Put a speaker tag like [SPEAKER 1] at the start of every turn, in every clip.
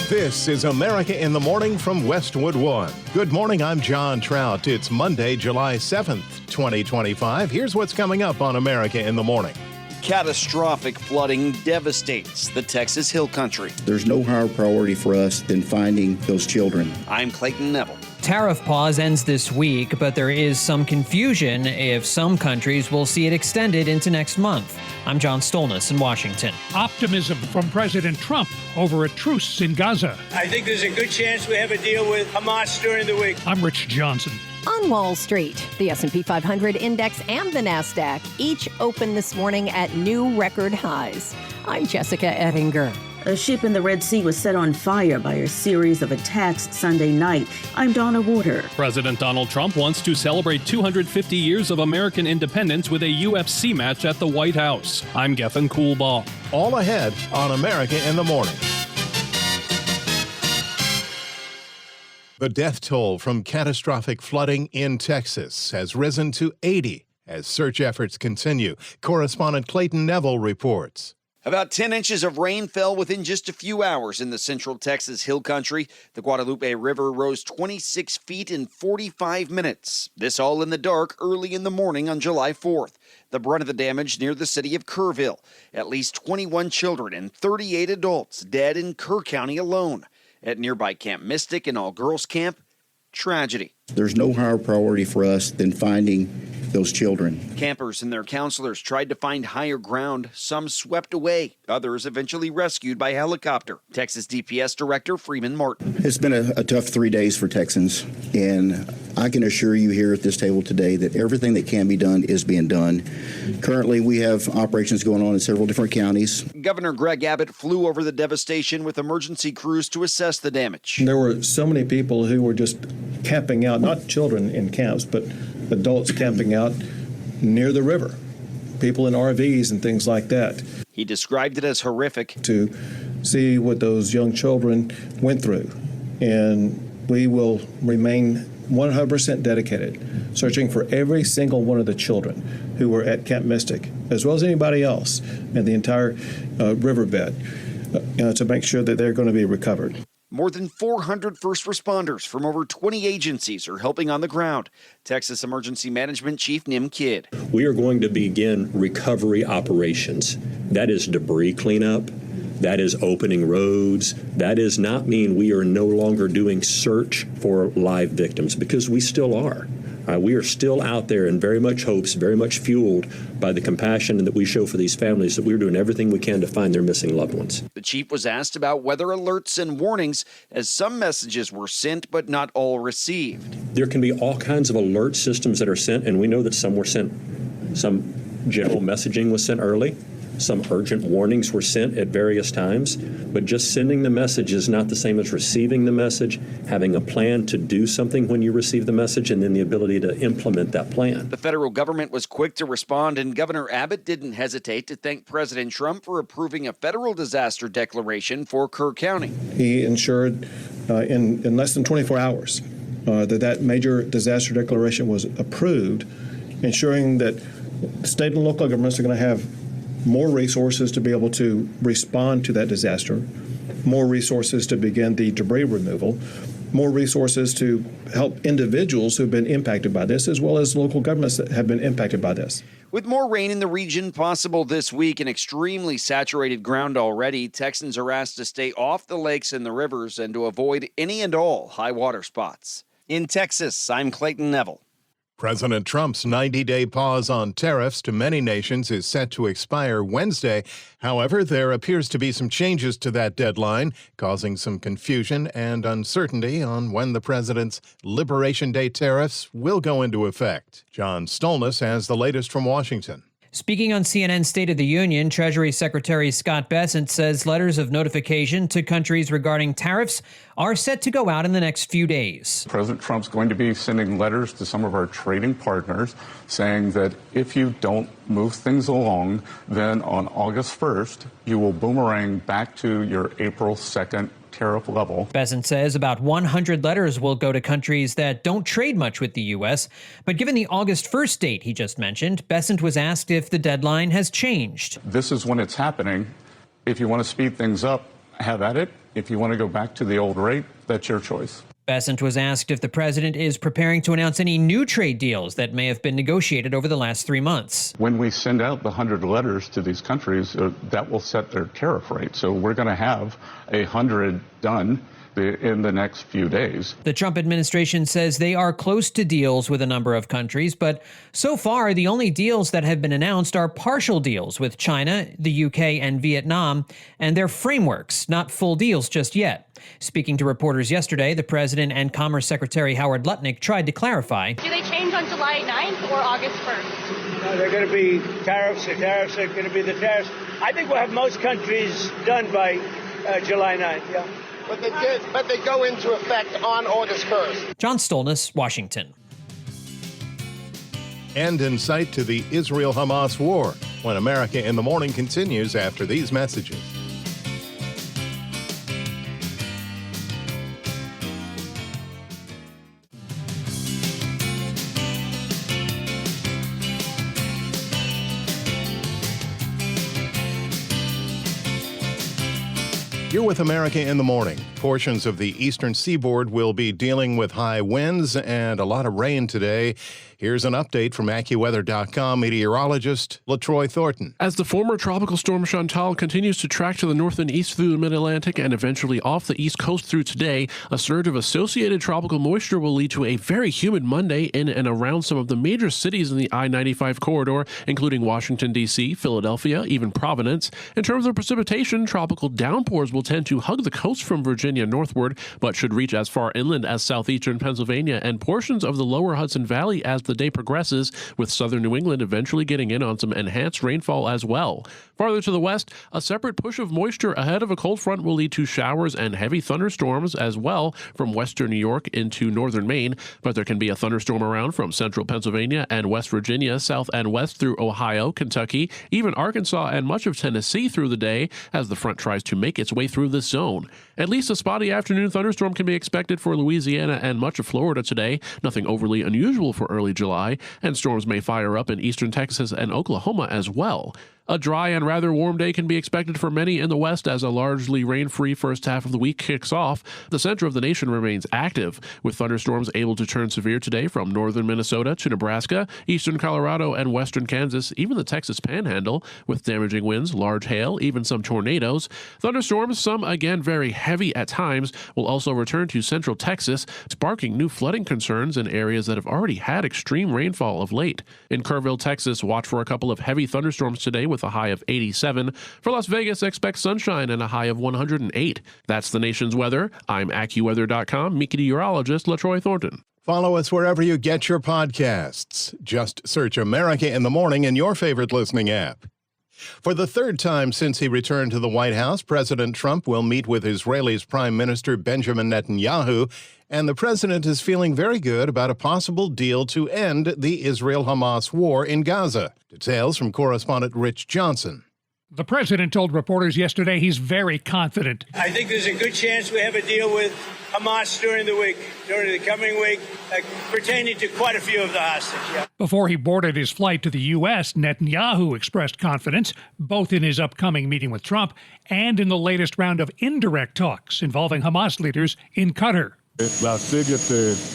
[SPEAKER 1] This is America in the Morning from Westwood One. Good morning, I'm John Trout. It's Monday, July 7th, 2025. Here's what's coming up on America in the Morning.
[SPEAKER 2] Catastrophic flooding devastates the Texas Hill Country.
[SPEAKER 3] There's no higher priority for us than finding those children.
[SPEAKER 2] I'm Clayton Neville.
[SPEAKER 4] Tariff pause ends this week, but there is some confusion if some countries will see it extended into next month. I'm John Stolnis in Washington.
[SPEAKER 5] Optimism from President Trump over a truce in Gaza.
[SPEAKER 6] I think there's a good chance we have a deal with Hamas during the week.
[SPEAKER 5] I'm Rich Johnson.
[SPEAKER 7] On Wall Street, the S&P 500 index and the NASDAQ each opened this morning at new record highs. I'm Jessica Ettinger.
[SPEAKER 8] A ship in the Red Sea was set on fire by a series of attacks Sunday night. I'm Donna Water.
[SPEAKER 9] President Donald Trump wants to celebrate 250 years of American independence with a UFC match at the White House. I'm Gethin Coolbaugh.
[SPEAKER 1] All ahead on America in the Morning. The death toll from catastrophic flooding in Texas has risen to 80 as search efforts continue. Correspondent Clayton Neville reports.
[SPEAKER 2] About 10 inches of rain fell within just a few hours in the central Texas Hill Country. The Guadalupe River rose 26 feet in 45 minutes. This all in the dark early in the morning on July 4th. The brunt of the damage near the city of Kerrville. At least 21 children and 38 adults dead in Kerr County alone. At nearby Camp Mystic and all-girls camp, tragedy.
[SPEAKER 3] There's no higher priority for us than finding those children.
[SPEAKER 2] Campers and their counselors tried to find higher ground. Some swept away. Others eventually rescued by helicopter. Texas DPS Director Freeman Martin.
[SPEAKER 3] It's been a tough 3 days for Texans, and I can assure you here at this table today that everything that can be done is being done. Currently, we have operations going on in several different counties.
[SPEAKER 2] Governor Greg Abbott flew over the devastation with emergency crews to assess the damage.
[SPEAKER 10] There were so many people who were just camping out, not children in camps, but adults camping out near the river, people in RVs and things like that.
[SPEAKER 2] He described it as horrific.
[SPEAKER 10] To see what those young children went through, and we will remain 100% dedicated, searching for every single one of the children who were at Camp Mystic, as well as anybody else in the entire riverbed, to make sure that they're going to be recovered.
[SPEAKER 2] More than 400 first responders from over 20 agencies are helping on the ground. Texas Emergency Management Chief Nim Kidd.
[SPEAKER 11] We are going to begin recovery operations. That is debris cleanup. That is opening roads. That does not mean we are no longer doing search for live victims, because we still are. We are still out there in very much hopes, very much fueled by the compassion that we show for these families, that we're doing everything we can to find their missing loved ones.
[SPEAKER 2] The chief was asked about weather alerts and warnings, as some messages were sent but not all received.
[SPEAKER 11] There can be all kinds of alert systems that are sent, and we know that some were sent. Some general messaging was sent early. Some urgent warnings were sent at various times, but just sending the message is not the same as receiving the message, having a plan to do something when you receive the message, and then the ability to implement that plan.
[SPEAKER 2] The federal government was quick to respond, and Governor Abbott didn't hesitate to thank President Trump for approving a federal disaster declaration for Kerr County.
[SPEAKER 10] He ensured in less than 24 hours that major disaster declaration was approved, ensuring that state and local governments are going to have more resources to be able to respond to that disaster, more resources to begin the debris removal, more resources to help individuals who have been impacted by this, as well as local governments that have been impacted by this.
[SPEAKER 2] With more rain in the region possible this week and extremely saturated ground already, Texans are asked to stay off the lakes and the rivers and to avoid any and all high water spots. In Texas, I'm Clayton Neville.
[SPEAKER 1] President Trump's 90-day pause on tariffs to many nations is set to expire Wednesday. However, there appears to be some changes to that deadline, causing some confusion and uncertainty on when the president's Liberation Day tariffs will go into effect. John Stolnis has the latest from Washington.
[SPEAKER 4] Speaking on CNN's State of the Union, Treasury Secretary Scott Bessent says letters of notification to countries regarding tariffs are set to go out in the next few days.
[SPEAKER 12] President Trump's going to be sending letters to some of our trading partners saying that if you don't move things along, then on August 1st, you will boomerang back to your April 2nd tariff level.
[SPEAKER 4] Bessent says about 100 letters will go to countries that don't trade much with the U.S., but given the August 1st date he just mentioned, Bessent was asked if the deadline has changed.
[SPEAKER 12] This is when it's happening. If you want to speed things up, have at it. If you want to go back to the old rate, that's your choice.
[SPEAKER 4] Bessent was asked if the president is preparing to announce any new trade deals that may have been negotiated over the last 3 months.
[SPEAKER 12] When we send out the 100 letters to these countries, that will set their tariff rate. So we're going to have 100 done in the next few days.
[SPEAKER 4] The Trump administration says they are close to deals with a number of countries, but so far the only deals that have been announced are partial deals with China, the UK, and Vietnam, and they're frameworks, not full deals just yet. Speaking to reporters yesterday, the President and Commerce Secretary Howard Lutnick tried to clarify.
[SPEAKER 13] Do they change on July 9th or August 1st?
[SPEAKER 6] No, they're going to be tariffs. The tariffs are going to be the tariffs. I think we'll have most countries done by July 9th, yeah.
[SPEAKER 14] But they go into effect on August 1st.
[SPEAKER 4] John Stolnis, Washington.
[SPEAKER 1] End in sight to the Israel-Hamas war when America in the Morning continues after these messages. You're with America in the Morning. Portions of the eastern seaboard will be dealing with high winds and a lot of rain today. Here's an update from AccuWeather.com meteorologist LaTroy Thornton.
[SPEAKER 15] As the former tropical storm Chantal continues to track to the north and east through the mid-Atlantic and eventually off the east coast through today, a surge of associated tropical moisture will lead to a very humid Monday in and around some of the major cities in the I-95 corridor, including Washington, D.C., Philadelphia, even Providence. In terms of precipitation, tropical downpours will tend to hug the coast from Virginia northward, but should reach as far inland as southeastern Pennsylvania and portions of the lower Hudson Valley as the day progresses, with southern New England eventually getting in on some enhanced rainfall as well. Farther to the west, a separate push of moisture ahead of a cold front will lead to showers and heavy thunderstorms as well from western New York into northern Maine, but there can be a thunderstorm around from central Pennsylvania and West Virginia, south and west through Ohio, Kentucky, even Arkansas and much of Tennessee through the day as the front tries to make its way through this zone. At least a spotty afternoon thunderstorm can be expected for Louisiana and much of Florida today, nothing overly unusual for early July, and storms may fire up in eastern Texas and Oklahoma as well. A dry and rather warm day can be expected for many in the west as a largely rain-free first half of the week kicks off. The center of the nation remains active, with thunderstorms able to turn severe today from northern Minnesota to Nebraska, eastern Colorado, and western Kansas, even the Texas Panhandle, with damaging winds, large hail, even some tornadoes. Thunderstorms, some again very heavy at times, will also return to central Texas, sparking new flooding concerns in areas that have already had extreme rainfall of late. In Kerrville, Texas, watch for a couple of heavy thunderstorms today with a high of 87. For Las Vegas, expect sunshine and a high of 108. That's the nation's weather. I'm AccuWeather.com meteorologist LaTroy Thornton.
[SPEAKER 1] Follow us wherever you get your podcasts. Just search America in the Morning in your favorite listening app. For the third time since he returned to the White House, President Trump will meet with Israel's Prime Minister Benjamin Netanyahu, and the president is feeling very good about a possible deal to end the Israel-Hamas war in Gaza. Details from correspondent Rich Johnson.
[SPEAKER 5] The president told reporters yesterday he's very confident.
[SPEAKER 6] I think there's a good chance we have a deal with Hamas during the coming week, pertaining to quite a few of the hostages. Yeah.
[SPEAKER 5] Before he boarded his flight to the U.S., Netanyahu expressed confidence, both in his upcoming meeting with Trump and in the latest round of indirect talks involving Hamas leaders in Qatar.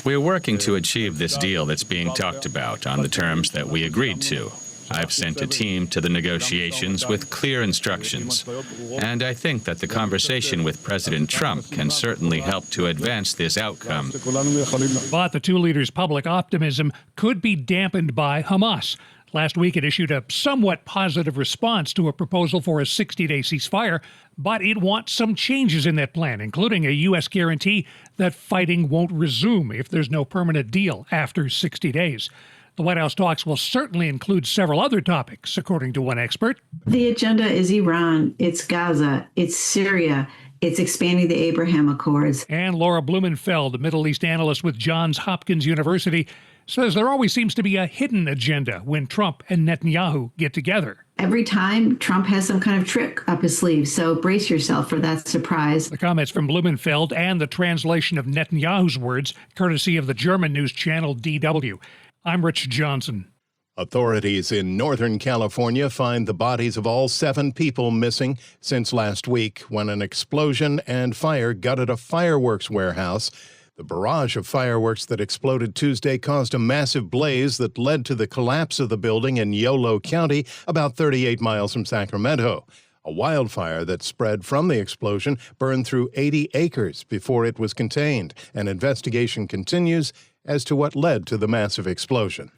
[SPEAKER 16] We're working to achieve this deal that's being talked about on the terms that we agreed to. I've sent a team to the negotiations with clear instructions, and I think that the conversation with President Trump can certainly help to advance this outcome.
[SPEAKER 5] But the two leaders' public optimism could be dampened by Hamas. Last week, it issued a somewhat positive response to a proposal for a 60-day ceasefire, but it wants some changes in that plan, including a U.S. guarantee that fighting won't resume if there's no permanent deal after 60 days. The White House talks will certainly include several other topics, according to one expert.
[SPEAKER 17] The agenda is Iran, it's Gaza, it's Syria, it's expanding the Abraham Accords.
[SPEAKER 5] And Laura Blumenfeld, a Middle East analyst with Johns Hopkins University, says there always seems to be a hidden agenda when Trump and Netanyahu get together.
[SPEAKER 17] Every time Trump has some kind of trick up his sleeve, so brace yourself for that surprise.
[SPEAKER 5] The comments from Blumenfeld and the translation of Netanyahu's words, courtesy of the German news channel DW. I'm Rich Johnson.
[SPEAKER 1] Authorities in Northern California find the bodies of all 7 people missing since last week when an explosion and fire gutted a fireworks warehouse. The barrage of fireworks that exploded Tuesday caused a massive blaze that led to the collapse of the building in Yolo County, about 38 miles from Sacramento. A wildfire that spread from the explosion burned through 80 acres before it was contained. An investigation continues as to what led to the massive explosion.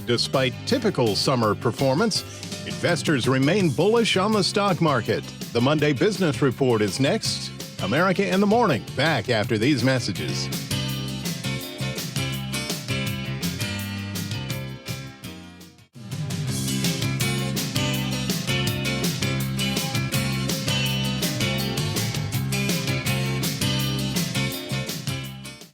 [SPEAKER 1] Despite typical summer performance, investors remain bullish on the stock market. The Monday Business Report is next. America in the Morning, back after these messages.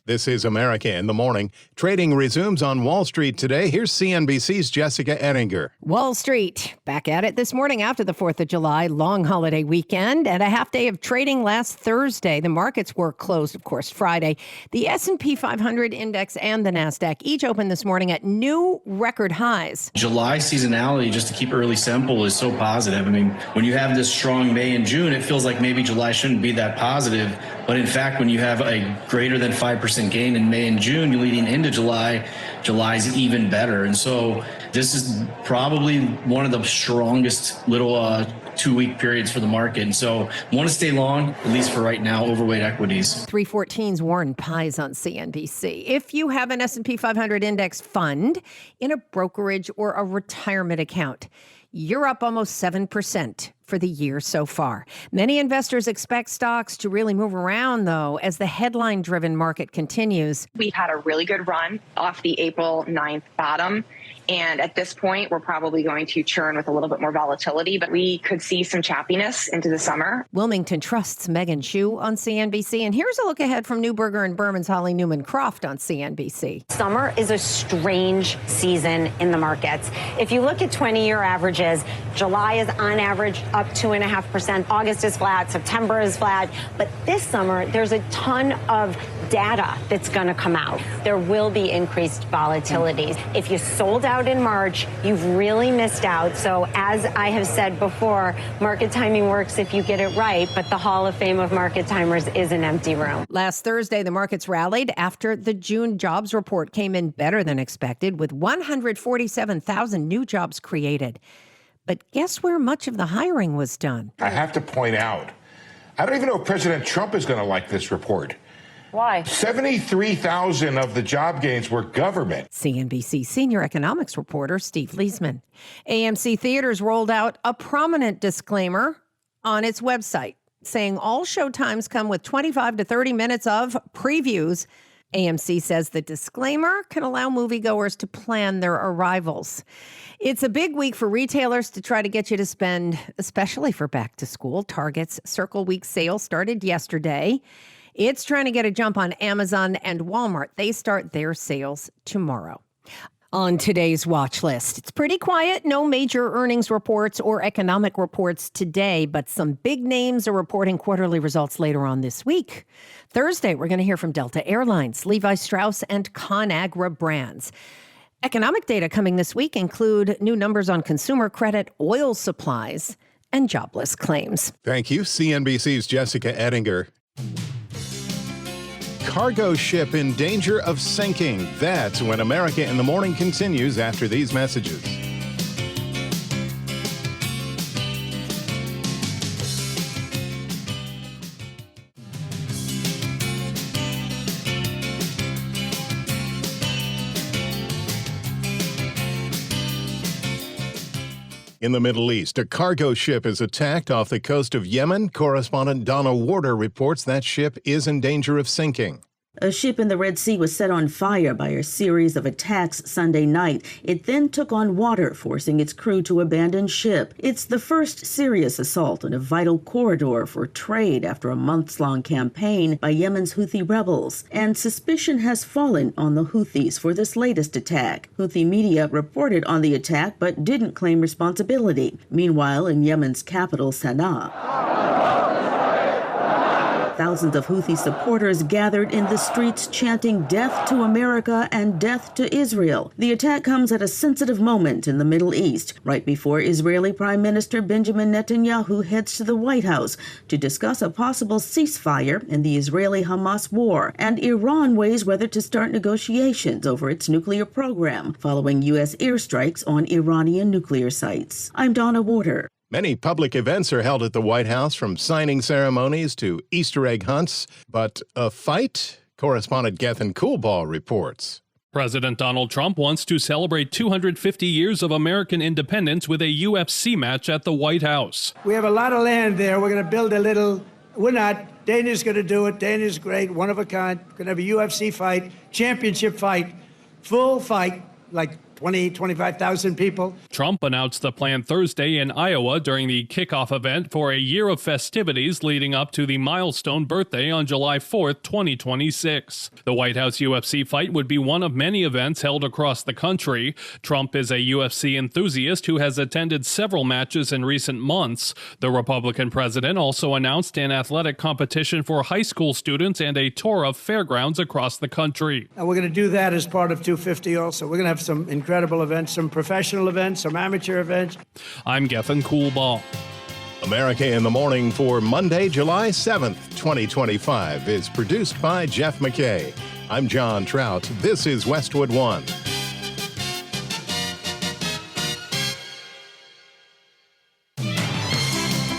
[SPEAKER 1] This is America in the Morning. Trading resumes on Wall Street today. Here's CNBC's Jessica Ettinger.
[SPEAKER 7] Wall Street back at it this morning after the 4th of July long holiday weekend and a half day of trading last Thursday. The markets were closed, of course, Friday. The S&P 500 index and the NASDAQ each opened this morning at new record highs.
[SPEAKER 18] July seasonality, just to keep early simple, is so positive. I mean, when you have this strong May and June, it feels like maybe July shouldn't be that positive. But in fact, when you have a greater than 5% gain in May and June, you're leading into July's even better. And so this is probably one of the strongest little 2-week periods for the market. And so want to stay long, at least for right now, overweight equities.
[SPEAKER 7] 314's Warren Pies on CNBC. If you have an S&P 500 index fund in a brokerage or a retirement account, you're up almost 7% for the year so far. Many investors expect stocks to really move around, though, as the headline-driven market continues.
[SPEAKER 19] We've had a really good run off the April 9th bottom. And at this point, we're probably going to churn with a little bit more volatility, but we could see some choppiness into the summer.
[SPEAKER 7] Wilmington Trust's Megan Shu on CNBC. And here's a look ahead from Neuberger and Berman's Holly Newman-Croft on CNBC.
[SPEAKER 20] Summer is a strange season in the markets. If you look at 20-year averages, July is on average up 2.5%. August is flat. September is flat. But this summer, there's a ton of data that's going to come out. There will be increased volatility. If you sold out in March, you've really missed out. So as I have said before, market timing works if you get it right, but the Hall of Fame of market timers is an empty room.
[SPEAKER 7] Last Thursday, the markets rallied after the June jobs report came in better than expected, with 147,000 new jobs created. But guess where much of the hiring was done?
[SPEAKER 21] I have to point out, I don't even know if President Trump is going to like this report.
[SPEAKER 20] Why?
[SPEAKER 21] 73,000 of the job gains were government.
[SPEAKER 7] CNBC senior economics reporter Steve Leisman. AMC Theaters rolled out a prominent disclaimer on its website saying all showtimes come with 25 to 30 minutes of previews. AMC says the disclaimer can allow moviegoers to plan their arrivals. It's a big week for retailers to try to get you to spend, especially for back to school. Target's Circle Week sale started yesterday. It's trying to get a jump on Amazon and Walmart. They start their sales tomorrow. On today's watch list, it's pretty quiet. No major earnings reports or economic reports today, but some big names are reporting quarterly results later on this week. Thursday, we're going to hear from Delta Airlines, Levi Strauss, and ConAgra Brands. Economic data coming this week include new numbers on consumer credit, oil supplies, and jobless claims.
[SPEAKER 1] Thank you, CNBC's Jessica Ettinger. Cargo ship in danger of sinking. That's when America in the Morning continues after these messages. In the Middle East, a cargo ship is attacked off the coast of Yemen. Correspondent Donna Warder reports that ship is in danger of sinking.
[SPEAKER 8] A ship in the Red Sea was set on fire by a series of attacks Sunday night. It then took on water, forcing its crew to abandon ship. It's the first serious assault on a vital corridor for trade after a months-long campaign by Yemen's Houthi rebels. And suspicion has fallen on the Houthis for this latest attack. Houthi media reported on the attack but didn't claim responsibility. Meanwhile, in Yemen's capital, Sana'a, Thousands of Houthi supporters gathered in the streets chanting "Death to America" and "Death to Israel." The attack comes at a sensitive moment in the Middle East, right before Israeli Prime Minister Benjamin Netanyahu heads to the White House to discuss a possible ceasefire in the Israeli-Hamas war, and Iran weighs whether to start negotiations over its nuclear program following U.S. airstrikes on Iranian nuclear sites. I'm Donna Warder.
[SPEAKER 1] Many public events are held at the White House, from signing ceremonies to Easter egg hunts. But a fight? Correspondent Gethin Coolball reports.
[SPEAKER 9] President Donald Trump wants to celebrate 250 years of American independence with a UFC match at the White House.
[SPEAKER 22] We have a lot of land there. We're going to build a little. We're not. Dana's going to do it. Dana's great, one of a kind. We're going to have a UFC fight, championship fight, full fight, like 25,000 people.
[SPEAKER 9] Trump announced the plan Thursday in Iowa during the kickoff event for a year of festivities leading up to the milestone birthday on July 4th, 2026. The White House UFC fight would be one of many events held across the country. Trump is a UFC enthusiast who has attended several matches in recent months. The Republican president also announced an athletic competition for high school students and a tour of fairgrounds across the country.
[SPEAKER 22] And we're going to do that as part of 250 also. We're going to have some incredible events, some professional events, some amateur events.
[SPEAKER 9] I'm Gethin Coolball.
[SPEAKER 1] America in the Morning for Monday, July 7th, 2025 is produced by Jeff McKay. I'm John Trout. This is Westwood One.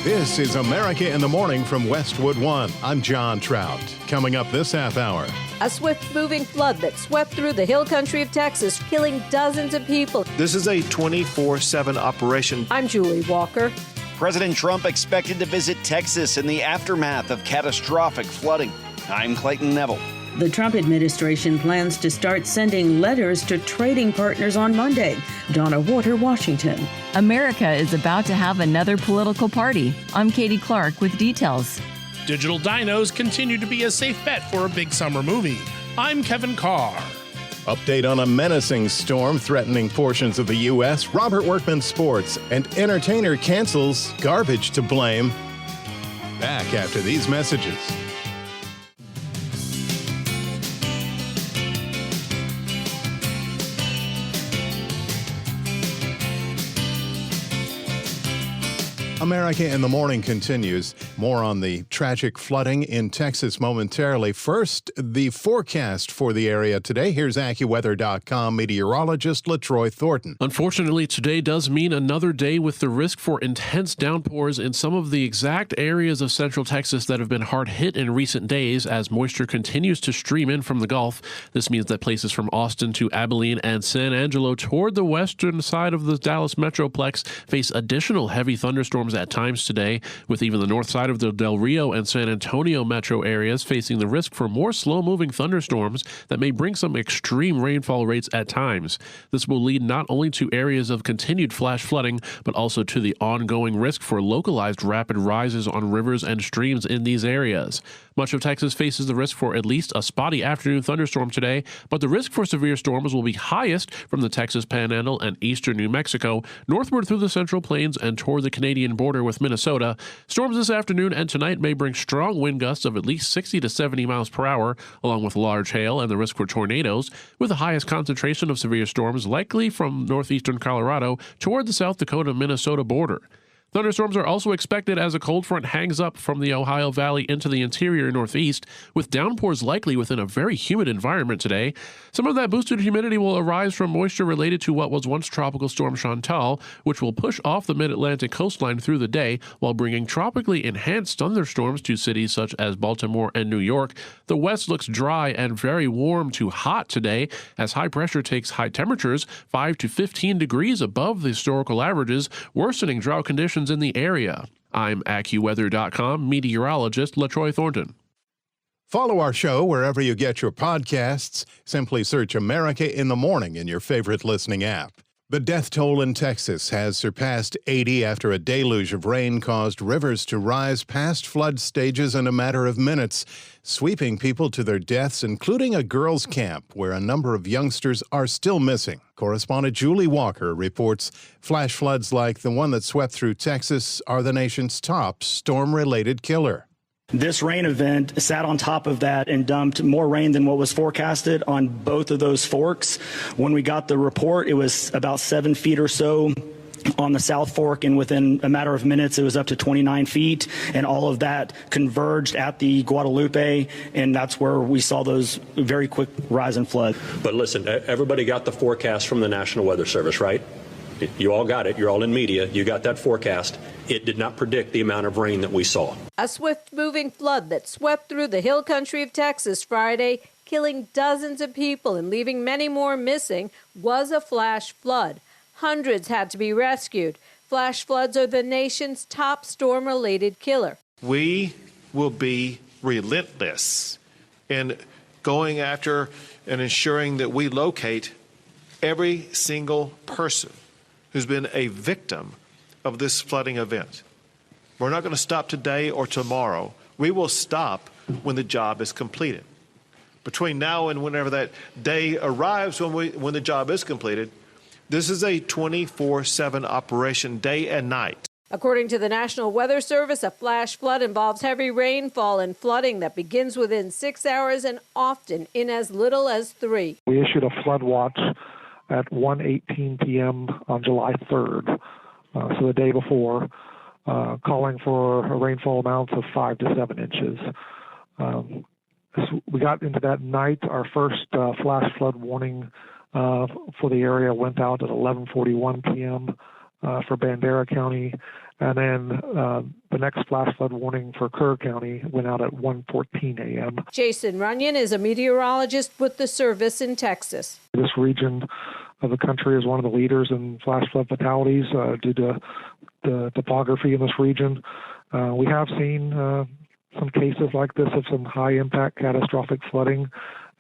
[SPEAKER 1] This is America in the Morning from Westwood One. I'm John Trout. Coming up this half hour.
[SPEAKER 23] A swift-moving flood that swept through the hill country of Texas, killing dozens of people.
[SPEAKER 24] This is a 24/7 operation.
[SPEAKER 23] I'm Julie Walker.
[SPEAKER 2] President Trump expected to visit Texas in the aftermath of catastrophic flooding. I'm Clayton Neville.
[SPEAKER 8] The Trump administration plans to start sending letters to trading partners on Monday. Donna Warder, Washington.
[SPEAKER 25] America is about to have another political party. I'm Katie Clark with details.
[SPEAKER 26] Digital dinos continue to be a safe bet for a big summer movie. I'm Kevin Carr.
[SPEAKER 1] Update on a menacing storm threatening portions of the U.S. Robert Workman Sports, and entertainer cancels garbage to blame. Back after these messages. America in the Morning continues. More on the tragic flooding in Texas momentarily. First, the forecast for the area today. Here's AccuWeather.com meteorologist LaTroy Thornton.
[SPEAKER 15] Unfortunately, today does mean another day with the risk for intense downpours in some of the exact areas of central Texas that have been hard hit in recent days as moisture continues to stream in from the Gulf. This means that places from Austin to Abilene and San Angelo toward the western side of the Dallas Metroplex face additional heavy thunderstorms at times today, with even the north side of the Del Rio and San Antonio metro areas facing the risk for more slow-moving thunderstorms that may bring some extreme rainfall rates at times. This will lead not only to areas of continued flash flooding, but also to the ongoing risk for localized rapid rises on rivers and streams in these areas. Much of Texas faces the risk for at least a spotty afternoon thunderstorm today, but the risk for severe storms will be highest from the Texas Panhandle and eastern New Mexico, northward through the Central Plains and toward the Canadian border with Minnesota. Storms this afternoon and tonight may bring strong wind gusts of at least 60 to 70 miles per hour, along with large hail and the risk for tornadoes, with the highest concentration of severe storms likely from northeastern Colorado toward the South Dakota-Minnesota border. Thunderstorms are also expected as a cold front hangs up from the Ohio Valley into the interior northeast, with downpours likely within a very humid environment today. Some of that boosted humidity will arise from moisture related to what was once Tropical Storm Chantal, which will push off the mid-Atlantic coastline through the day while bringing tropically enhanced thunderstorms to cities such as Baltimore and New York. The west looks dry and very warm to hot today as high pressure takes high temperatures 5 to 15 degrees above the historical averages, worsening drought conditions in the area. I'm AccuWeather.com meteorologist LaTroy Thornton.
[SPEAKER 1] Follow our show wherever you get your podcasts. Simply search America in the Morning in your favorite listening app. The death toll in Texas has surpassed 80 after a deluge of rain caused rivers to rise past flood stages in a matter of minutes, sweeping people to their deaths, including a girls' camp where a number of youngsters are still missing. Correspondent Julie Walker reports flash floods like the one that swept through Texas are the nation's top storm-related killer.
[SPEAKER 3] This rain event sat on top of that and dumped more rain than what was forecasted on both of those forks. When we got the report, it was about 7 feet or so on the South Fork, and within a matter of minutes, it was up to 29 feet, and all of that converged at the Guadalupe, and that's where we saw those very quick rise in flood.
[SPEAKER 10] But listen, everybody got the forecast from the National Weather Service, right? You all got it. You're all in media. You got that forecast. It did not predict the amount of rain that we saw.
[SPEAKER 23] A swift-moving flood that swept through the hill country of Texas Friday, killing dozens of people and leaving many more missing, was a flash flood. Hundreds had to be rescued. Flash floods are the nation's top storm-related killer.
[SPEAKER 24] We will be relentless in going after and ensuring that we locate every single person who's been a victim of this flooding event. We're not going to stop today or tomorrow. We will stop when the job is completed. Between now and whenever that day arrives when the job is completed, this is a 24/7 operation, day and night.
[SPEAKER 23] According to the National Weather Service, a flash flood involves heavy rainfall and flooding that begins within 6 hours and often in as little as 3.
[SPEAKER 11] We issued a flood watch at 1:18 p.m. on July 3rd, so the day before, calling for a rainfall amounts of 5 to 7 inches. As we got into that night, our first flash flood warning for the area went out at 11:41 p.m. For Bandera County, and then the next flash flood warning for Kerr County went out at 1:14 a.m.
[SPEAKER 23] Jason Runyon is a meteorologist with the service in Texas.
[SPEAKER 11] This region of the country is one of the leaders in flash flood fatalities due to the topography in this region. We have seen some cases like this of some high-impact catastrophic flooding.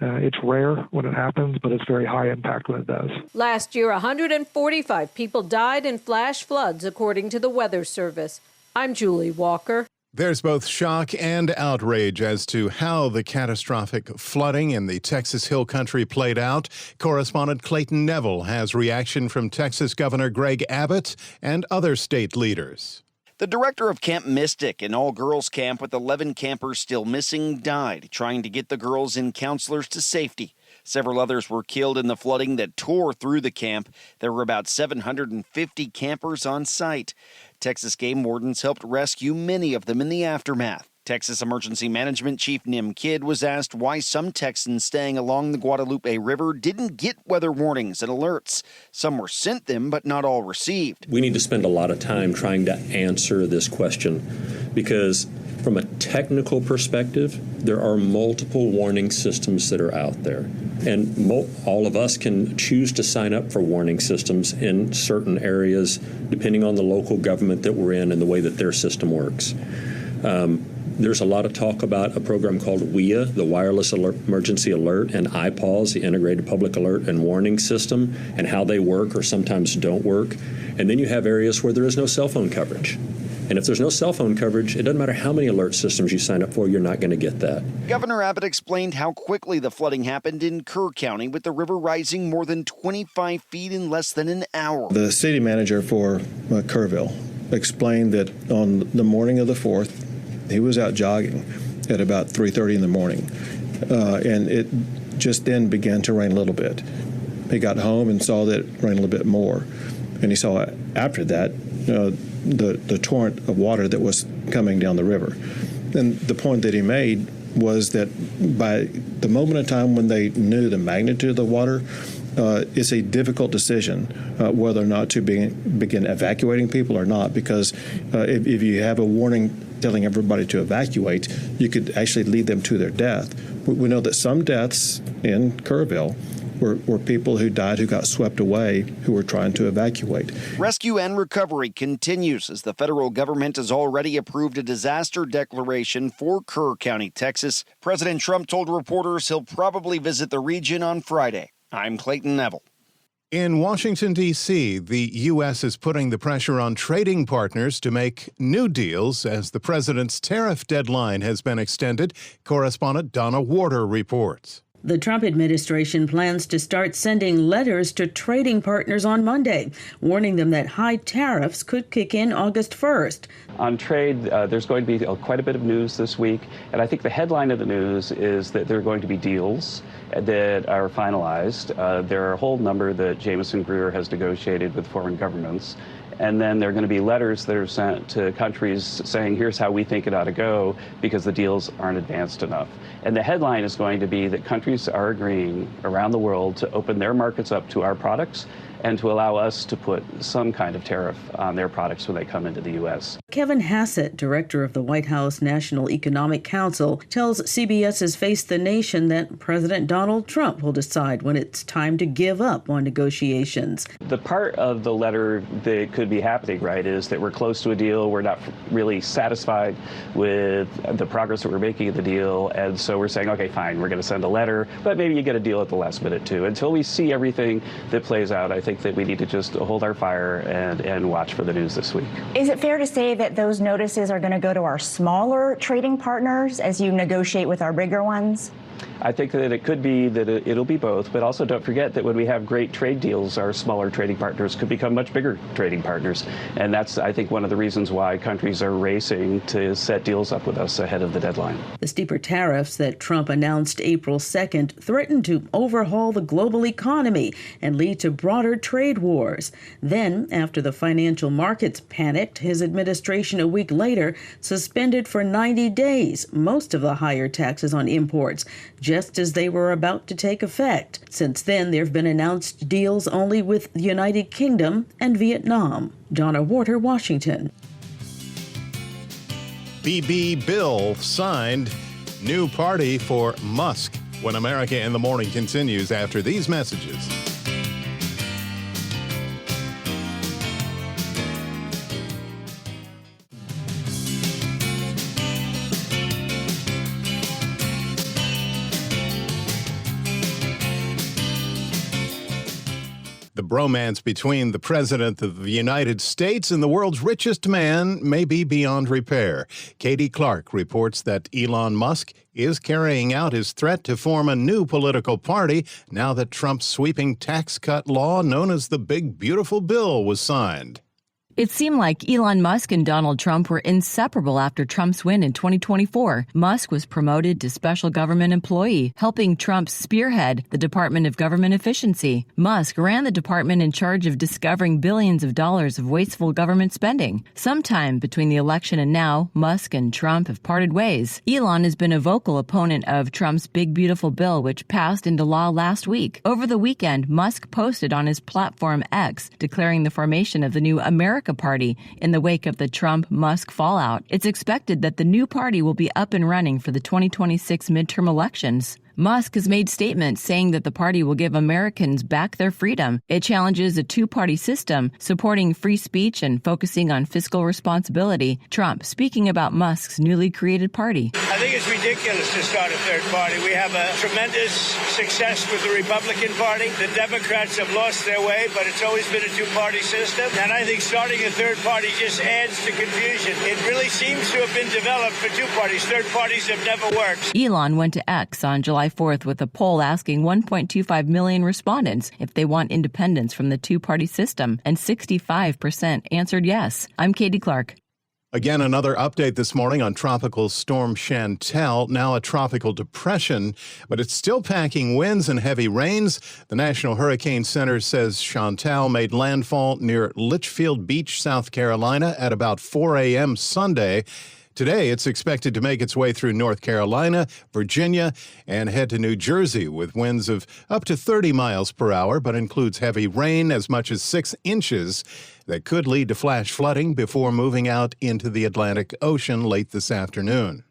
[SPEAKER 11] It's rare when it happens, but it's very high impact when it does.
[SPEAKER 23] Last year, 145 people died in flash floods, according to the Weather Service. I'm Julie Walker.
[SPEAKER 1] There's both shock and outrage as to how the catastrophic flooding in the Texas Hill Country played out. Correspondent Clayton Neville has reaction from Texas Governor Greg Abbott and other state leaders.
[SPEAKER 2] The director of Camp Mystic, an all-girls camp with 11 campers still missing, died trying to get the girls and counselors to safety. Several others were killed in the flooding that tore through the camp. There were about 750 campers on site. Texas game wardens helped rescue many of them in the aftermath. Texas Emergency Management Chief Nim Kidd was asked why some Texans staying along the Guadalupe River didn't get weather warnings and alerts. Some were sent them, but not all received.
[SPEAKER 10] We need to spend a lot of time trying to answer this question because from a technical perspective, there are multiple warning systems that are out there. And all of us can choose to sign up for warning systems in certain areas, depending on the local government that we're in and the way that their system works. There's a lot of talk about a program called WIA, the Wireless Emergency Alert, and IPAWS, the Integrated Public Alert and Warning System, and how they work or sometimes don't work. And then you have areas where there is no cell phone coverage. And if there's no cell phone coverage, it doesn't matter how many alert systems you sign up for, you're not going to get that.
[SPEAKER 2] Governor Abbott explained how quickly the flooding happened in Kerr County, with the river rising more than 25 feet in less than an hour.
[SPEAKER 12] The city manager for Kerrville explained that on the morning of the 4th, he was out jogging at about 3:30 in the morning, and it just then began to rain a little bit. He got home and saw that it rained a little bit more, and he saw after that the torrent of water that was coming down the river. And the point that he made was that by the moment in time when they knew the magnitude of the water, it's a difficult decision whether or not to begin evacuating people or not, because if you have a warning telling everybody to evacuate, you could actually lead them to their death. We know that some deaths in Kerrville were people who died who got swept away who were trying to evacuate.
[SPEAKER 2] Rescue and recovery continues as the federal government has already approved a disaster declaration for Kerr County, Texas. President Trump told reporters he'll probably visit the region on Friday. I'm Clayton Neville.
[SPEAKER 1] In Washington, D.C., the U.S. is putting the pressure on trading partners to make new deals as the president's tariff deadline has been extended. Correspondent Donna Warder reports.
[SPEAKER 8] The Trump administration plans to start sending letters to trading partners on Monday, warning them that high tariffs could kick in August 1st.
[SPEAKER 4] On trade, there's going to be quite a bit of news this week, and I think the headline of the news is that there are going to be deals that are finalized. There are a whole number that Jameson Greer has negotiated with foreign governments. And then there are going to be letters that are sent to countries saying, here's how we think it ought to go, because the deals aren't advanced enough. And the headline is going to be that countries are agreeing around the world to open their markets up to our products and to allow us to put some kind of tariff on their products when they come into the U.S.
[SPEAKER 8] Kevin Hassett, director of the White House National Economic Council, tells CBS's Face the Nation that President Donald Trump will decide when it's time to give up on negotiations.
[SPEAKER 4] The part of the letter that could be happening, right, is that we're close to a deal. We're not really satisfied with the progress that we're making in the deal. And so we're saying, okay, fine, we're going to send a letter, but maybe you get a deal at the last minute, too. Until we see everything that plays out, I think that we need to just hold our fire and watch for the news this week.
[SPEAKER 6] Is it fair to say that those notices are going to go to our smaller trading partners as you negotiate with our bigger ones?
[SPEAKER 4] I think that it could be that it'll be both, but also don't forget that when we have great trade deals, our smaller trading partners could become much bigger trading partners. And that's, I think, one of the reasons why countries are racing to set deals up with us ahead of the deadline.
[SPEAKER 8] The steeper tariffs that Trump announced April 2nd threaten to overhaul the global economy and lead to broader trade wars. Then, after the financial markets panicked, his administration a week later suspended for 90 days most of the higher taxes on imports, just as they were about to take effect. Since then, there have been announced deals only with the United Kingdom and Vietnam. Donna Warter, Washington.
[SPEAKER 1] BB bill signed. New party for Musk. When America in the Morning continues after these messages. The bromance between the President of the United States and the world's richest man may be beyond repair. Katie Clark reports that Elon Musk is carrying out his threat to form a new political party now that Trump's sweeping tax cut law known as the Big Beautiful Bill was signed.
[SPEAKER 25] It seemed like Elon Musk and Donald Trump were inseparable after Trump's win in 2024. Musk was promoted to special government employee, helping Trump spearhead the Department of Government Efficiency. Musk ran the department in charge of discovering billions of dollars of wasteful government spending. Sometime between the election and now, Musk and Trump have parted ways. Elon has been a vocal opponent of Trump's Big Beautiful Bill, which passed into law last week. Over the weekend, Musk posted on his platform X, declaring the formation of the new America Party in the wake of the Trump-Musk fallout. It's expected that the new party will be up and running for the 2026 midterm elections. Musk has made statements saying that the party will give Americans back their freedom. It challenges a two-party system, supporting free speech and focusing on fiscal responsibility. Trump speaking about Musk's newly created party.
[SPEAKER 13] I think it's ridiculous to start a third party. We have a tremendous success with the Republican Party. The Democrats have lost their way, but it's always been a two-party system. And I think starting a third party just adds to confusion. It really seems to have been developed for two parties. Third parties have never worked.
[SPEAKER 25] Elon went to X on July 4th with a poll asking 1.25 million respondents if they want independence from the two-party system, and 65% answered yes. I'm Katie Clark.
[SPEAKER 1] Again, another update this morning on Tropical Storm Chantal, now a tropical depression, but it's still packing winds and heavy rains. The National Hurricane Center says Chantal made landfall near Litchfield Beach, South Carolina at about 4 a.m. Sunday. Today, it's expected to make its way through North Carolina, Virginia, and head to New Jersey with winds of up to 30 miles per hour, but includes heavy rain as much as 6 inches that could lead to flash flooding before moving out into the Atlantic Ocean late this afternoon.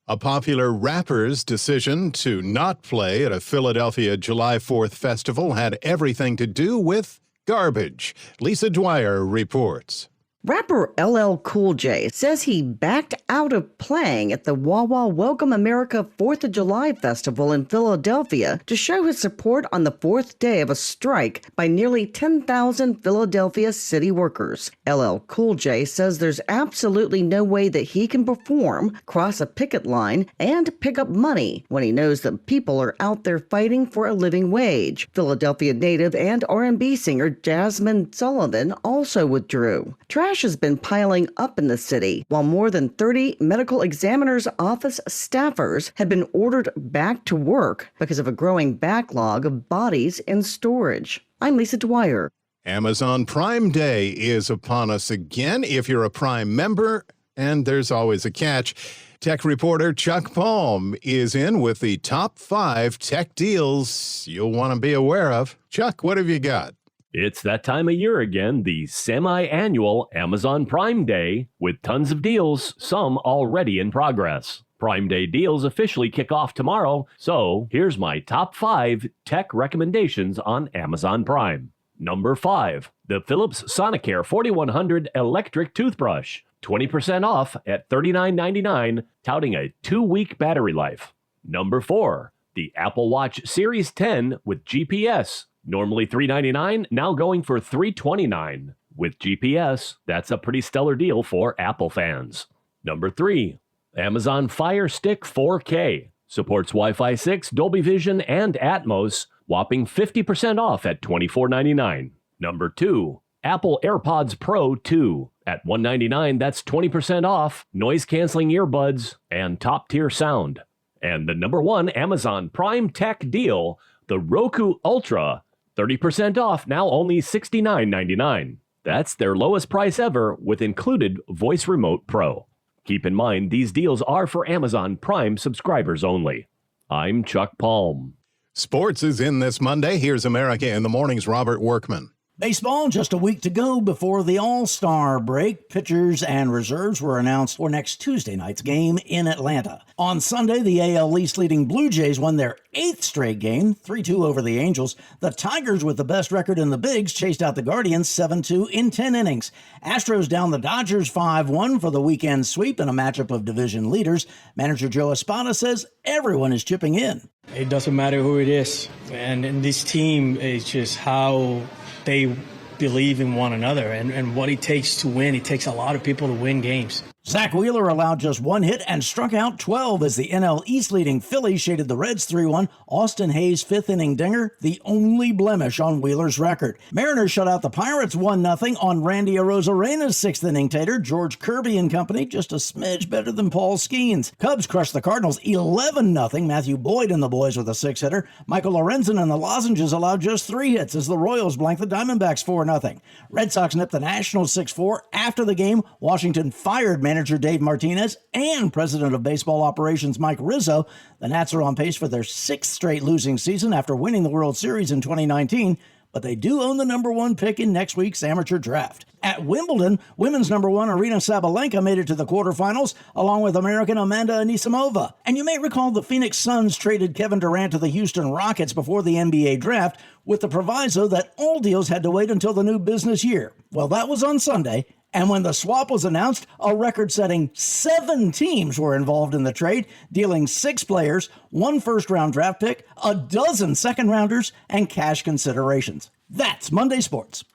[SPEAKER 1] A popular rapper's decision to not play at a Philadelphia July 4th festival had everything to do with garbage. Lisa Dwyer reports.
[SPEAKER 5] Rapper LL Cool J says he backed out of playing at the Wawa Welcome America 4th of July Festival in Philadelphia to show his support on the fourth day of a strike by nearly 10,000 Philadelphia city workers. LL Cool J says there's absolutely no way that he can perform, cross a picket line, and pick up money when he knows that people are out there fighting for a living wage. Philadelphia native and R&B singer Jasmine Sullivan also withdrew. Trash has been piling up in the city, while more than 30 medical examiner's office staffers have been ordered back to work because of a growing backlog of bodies in storage. I'm Lisa Dwyer.
[SPEAKER 1] Amazon Prime Day is upon us again if you're a Prime member, and there's always a catch. Tech reporter Chuck Palm is in with the top 5 tech deals you'll want to be aware of. Chuck, what have you got?
[SPEAKER 14] It's that time of year again, the semi-annual Amazon Prime Day, with tons of deals, some already in progress. Prime Day deals officially kick off tomorrow, so here's my top 5 tech recommendations on Amazon Prime. Number 5, the Philips Sonicare 4100 electric toothbrush. 20% off at $39.99, touting a 2-week battery life. Number 4, the Apple Watch Series 10 with GPS. Normally $399, now going for $329. With GPS, that's a pretty stellar deal for Apple fans. Number 3, Amazon Fire Stick 4K. Supports Wi-Fi 6, Dolby Vision, and Atmos, whopping 50% off at $24.99. Number 2, Apple AirPods Pro 2. At $199, that's 20% off, noise-canceling earbuds, and top-tier sound. And the number 1 Amazon Prime Tech deal, the Roku Ultra. 30% off, now only $69.99. That's their lowest price ever with included Voice Remote Pro. Keep in mind, these deals are for Amazon Prime subscribers only. I'm Chuck Palm.
[SPEAKER 1] Sports is in this Monday. Here's America in the Morning's Robert Workman.
[SPEAKER 16] Baseball, just a week to go before the All-Star break. Pitchers and reserves were announced for next Tuesday night's game in Atlanta. On Sunday, the AL East leading Blue Jays won their 8th straight game, 3-2 over the Angels. The Tigers, with the best record in the Bigs, chased out the Guardians 7-2 in 10 innings. Astros down the Dodgers 5-1 for the weekend sweep in a matchup of division leaders. Manager Joe Espada says everyone is chipping in.
[SPEAKER 17] It doesn't matter who it is. And in this team, it's just how they believe in one another and what it takes to win. It takes a lot of people to win games.
[SPEAKER 16] Zach Wheeler allowed just 1 hit and struck out 12 as the NL East leading Phillies shaded the Reds 3-1. Austin Hayes' 5th inning dinger, the only blemish on Wheeler's record. Mariners shut out the Pirates 1-0 on Randy Arozarena's 6th inning tater. George Kirby and company just a smidge better than Paul Skeens. Cubs crushed the Cardinals 11-0. Matthew Boyd and the boys with a 6-hitter. Michael Lorenzen and the Lozenges allowed just 3 hits as the Royals blanked the Diamondbacks 4-0. Red Sox nipped the Nationals 6-4. After the game, Washington fired manager Dave Martinez and president of baseball operations Mike Rizzo. The Nats are on pace for their 6th straight losing season after winning the World Series in 2019, but they do own the number 1 pick in next week's amateur draft. At Wimbledon, women's number 1 Aryna Sabalenka made it to the quarterfinals, along with American Amanda Anisimova. And you may recall the Phoenix Suns traded Kevin Durant to the Houston Rockets before the NBA draft, with the proviso that all deals had to wait until the new business year. Well, that was on Sunday. And when the swap was announced, a record-setting 7 teams were involved in the trade, dealing 6 players, 1 first-round draft pick, a dozen second-rounders, and cash considerations. That's Monday Sports.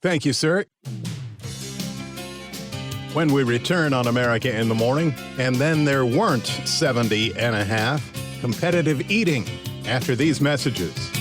[SPEAKER 1] Thank you, sir. When we return on America in the Morning, and then there weren't 70.5, competitive eating after these messages.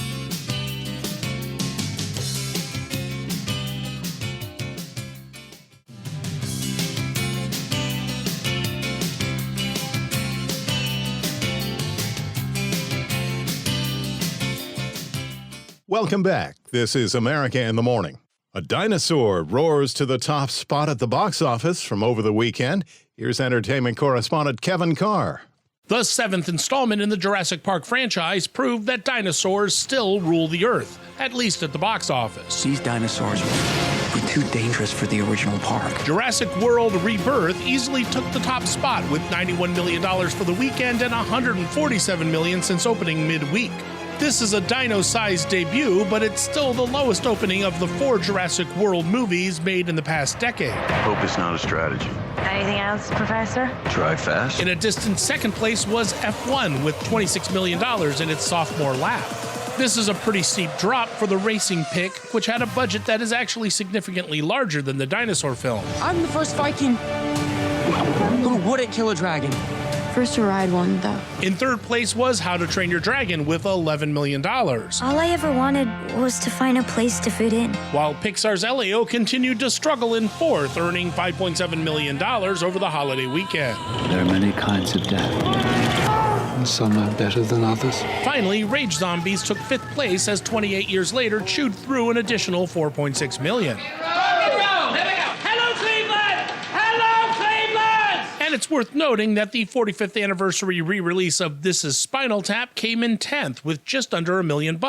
[SPEAKER 1] Welcome back. This is America in the Morning. A dinosaur roars to the top spot at the box office from over the weekend. Here's entertainment correspondent Kevin Carr.
[SPEAKER 26] The 7th installment in the Jurassic Park franchise proved that dinosaurs still rule the Earth, at least at the box office.
[SPEAKER 18] These dinosaurs were too dangerous for the original park.
[SPEAKER 26] Jurassic World Rebirth easily took the top spot with $91 million for the weekend and $147 million since opening midweek. This is a dino-sized debut, but it's still the lowest opening of the 4 Jurassic World movies made in the past decade.
[SPEAKER 7] Hope it's not a strategy.
[SPEAKER 9] Anything else, Professor?
[SPEAKER 7] Drive fast.
[SPEAKER 26] In a distant second place was F1 with $26 million in its sophomore lap. This is a pretty steep drop for the racing pick, which had a budget that is actually significantly larger than the dinosaur film.
[SPEAKER 19] I'm the first Viking who wouldn't kill a dragon.
[SPEAKER 9] First to ride one, though.
[SPEAKER 26] In third place was How to Train Your Dragon with $11 million.
[SPEAKER 9] All I ever wanted was to find a place to fit in.
[SPEAKER 26] While Pixar's Elio continued to struggle in fourth, earning $5.7 million over the holiday weekend.
[SPEAKER 20] There are many kinds of death. Some are better than others.
[SPEAKER 26] Finally, Rage Zombies took 5th place as 28 years later chewed through an additional $4.6 million. And it's worth noting that the 45th anniversary re-release of This Is Spinal Tap came in 10th with just under $1 million,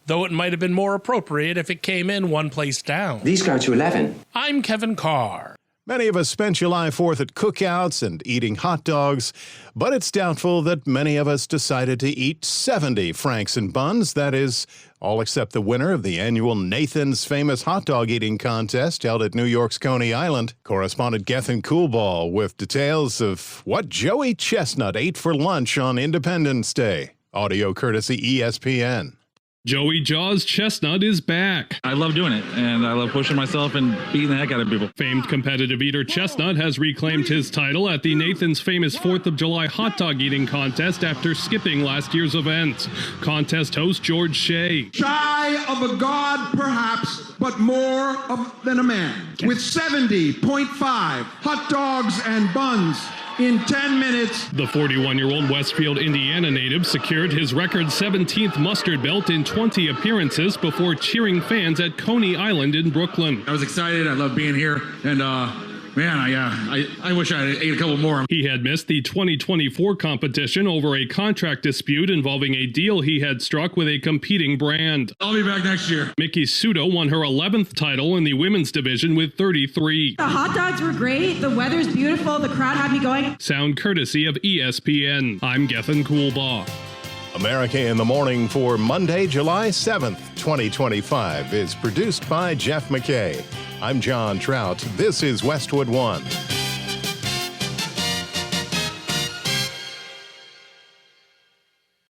[SPEAKER 26] though it might have been more appropriate if it came in one place down.
[SPEAKER 20] These go to 11.
[SPEAKER 26] I'm Kevin Carr.
[SPEAKER 1] Many of us spent July 4th at cookouts and eating hot dogs, but it's doubtful that many of us decided to eat 70 Franks and buns. That is, all except the winner of the annual Nathan's Famous Hot Dog Eating Contest held at New York's Coney Island. Correspondent Gethin Coolball with details of what Joey Chestnut ate for lunch on Independence Day. Audio courtesy ESPN.
[SPEAKER 21] Joey Jaws Chestnut is back.
[SPEAKER 22] I love doing it, and I love pushing myself and beating the heck out of people.
[SPEAKER 21] Famed competitive eater Chestnut has reclaimed his title at the Nathan's Famous 4th of July hot dog eating contest after skipping last year's event. Contest host George Shea.
[SPEAKER 27] Shy of a god, perhaps, but more than a man. With 70.5 hot dogs and buns in 10 minutes.
[SPEAKER 21] The 41-year-old Westfield, Indiana native secured his record 17th mustard belt in 20 appearances before cheering fans at Coney Island in Brooklyn.
[SPEAKER 22] I was excited. I love being here. And, man, I wish I ate a couple more.
[SPEAKER 21] He had missed the 2024 competition over a contract dispute involving a deal he had struck with a competing brand.
[SPEAKER 22] I'll be back next year.
[SPEAKER 21] Mickey Sudo won her 11th title in the women's division with 33.
[SPEAKER 28] The hot dogs were great. The weather's beautiful. The crowd had me going.
[SPEAKER 21] Sound courtesy of ESPN. I'm Gethin Coolbaugh.
[SPEAKER 1] America in the Morning for Monday, July 7th, 2025 is produced by Jeff McKay. I'm John Trout. This is Westwood One.